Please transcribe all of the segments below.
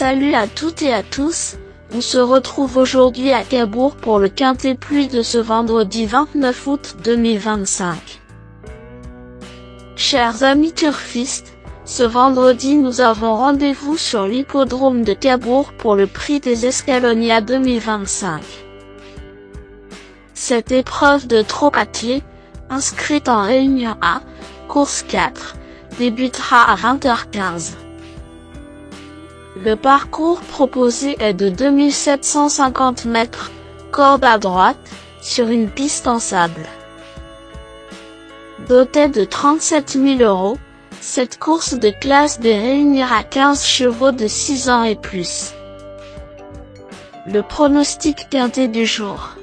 Salut à toutes et à tous, on se retrouve aujourd'hui à Cabourg pour le Quintet Pluie de ce vendredi 29 août 2025. Chers amis turfistes, ce vendredi nous avons rendez-vous sur l'hippodrome de Cabourg pour le prix des Escalognas 2025. Cette épreuve de trot à pied, inscrite en Réunion A, course 4, débutera à 20h15. Le parcours proposé est de 2750 mètres, corde à droite, sur une piste en sable. Dotée de 37 000 €, cette course de classe B réunira 15 chevaux de 6 ans et plus. Le pronostic quintet du jour.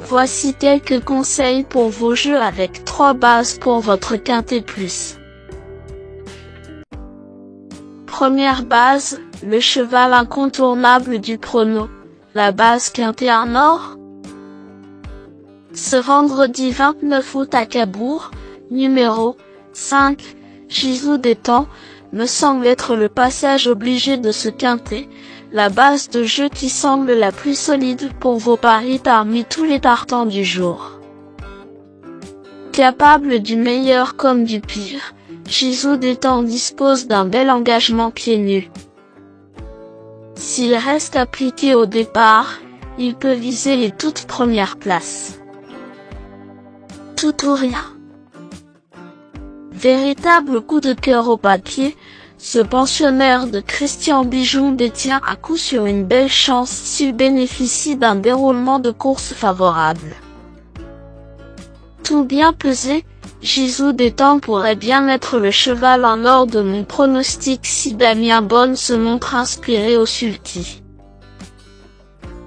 Voici quelques conseils pour vos jeux avec 3 bases pour votre quintet plus. Première base, le cheval incontournable du prono, la base quintet en or. Ce vendredi 29 août à Cabourg, numéro 5, Gisou des Temps, me semble être le passage obligé de ce quintet, la base de jeu qui semble la plus solide pour vos paris parmi tous les partants du jour. Capable du meilleur comme du pire, Gisou des Temps dispose d'un bel engagement pieds nus. S'il reste appliqué au départ, il peut viser les toutes premières places. Tout ou rien. Véritable coup de cœur au papier, ce pensionnaire de Christian Bijoux détient à coup sûr une belle chance s'il bénéficie d'un déroulement de course favorable. Tout bien pesé, Gisou des Temps pourrait bien être le cheval en or de mon pronostic si Damien Bonne se montre inspiré au sulky.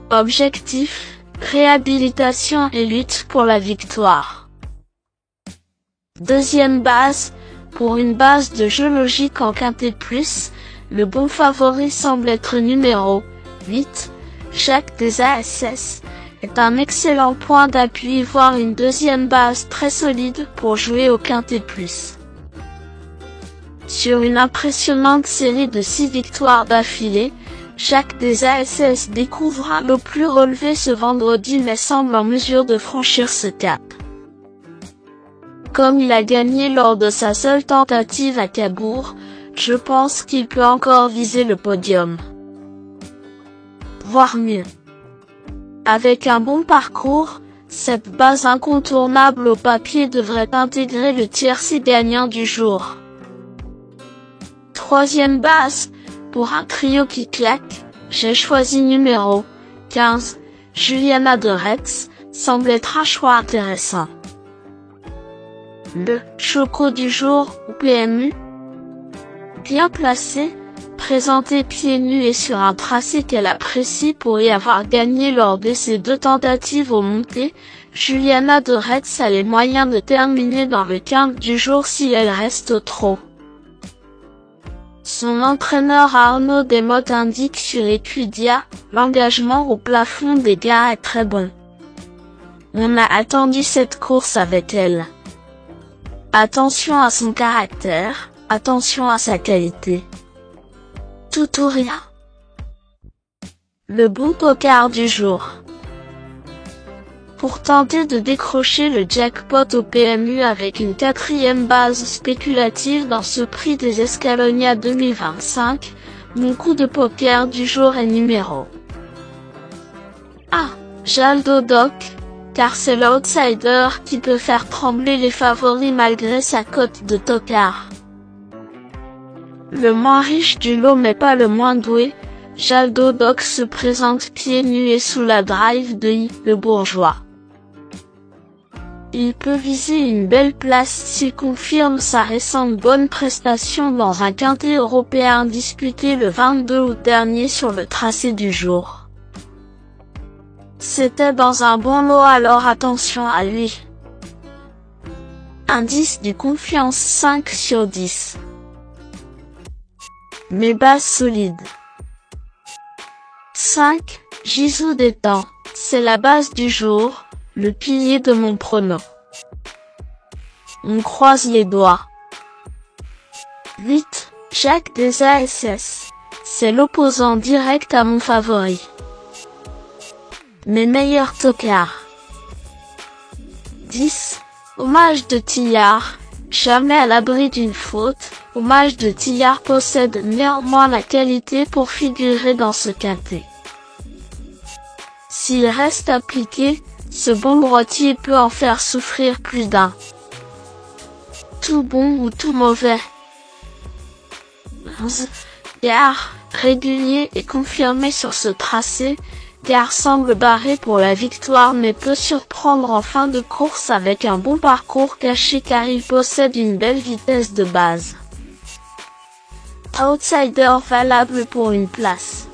Objectif, réhabilitation et lutte pour la victoire. Deuxième base, pour une base de jeu logique en quintet plus, le bon favori semble être numéro 8, Jacques des ASS, est un excellent point d'appui voire une deuxième base très solide pour jouer au quintet plus. Sur une impressionnante série de 6 victoires d'affilée, Jacques des ASS découvre le plus relevé ce vendredi mais semble en mesure de franchir ce cap. Comme il a gagné lors de sa seule tentative à Cabourg, je pense qu'il peut encore viser le podium. Voire mieux. Avec un bon parcours, cette base incontournable au papier devrait intégrer le tiercé gagnant du jour. Troisième base, pour un trio qui claque, j'ai choisi numéro 15, Juliana de Retz, semble être un choix intéressant. Le choco du jour ou PMU. Bien placé, présenté pieds nus et sur un tracé qu'elle apprécie pour y avoir gagné lors de ses 2 tentatives au monté, Juliana de Retz a les moyens de terminer dans le quintet du jour si elle reste au trot. Son entraîneur Arnaud Desmottes indique sur Equidia, l'engagement au plafond des gars est très bon. On a attendu cette course avec elle. Attention à son caractère, attention à sa qualité. Tout ou rien. Le bon poker du jour. Pour tenter de décrocher le jackpot au PMU avec une 4e base spéculative dans ce prix des Escalognas 2025, mon coup de poker du jour est numéro 1. Jaldo Doc, car c'est l'outsider qui peut faire trembler les favoris malgré sa cote de tocard. Le moins riche du lot mais pas le moins doué, Jaldo Doc se présente pieds nus et sous la drive de I, le bourgeois. Il peut viser une belle place s'il confirme sa récente bonne prestation dans un quintet européen disputé le 22 août dernier sur le tracé du jour. C'était dans un bon lot alors attention à lui. Indice du confiance 5 sur 10. Mes bases solides. 5. Gisou des Temps, c'est la base du jour, le pilier de mon prono. On croise les doigts. 8. Jacques des ASS, C'est l'opposant direct à mon favori. Mes meilleurs tocards. 10. Hommage de Tillard. Jamais à l'abri d'une faute, Hommage de Tillard possède néanmoins la qualité pour figurer dans ce quintet. S'il reste appliqué, ce bon droitier peut en faire souffrir plus d'un. Tout bon ou tout mauvais. 11. Gare, régulier et confirmé sur ce tracé, Gare semble barré pour la victoire mais peut surprendre en fin de course avec un bon parcours caché car il possède une belle vitesse de base. Outsider valable pour une place.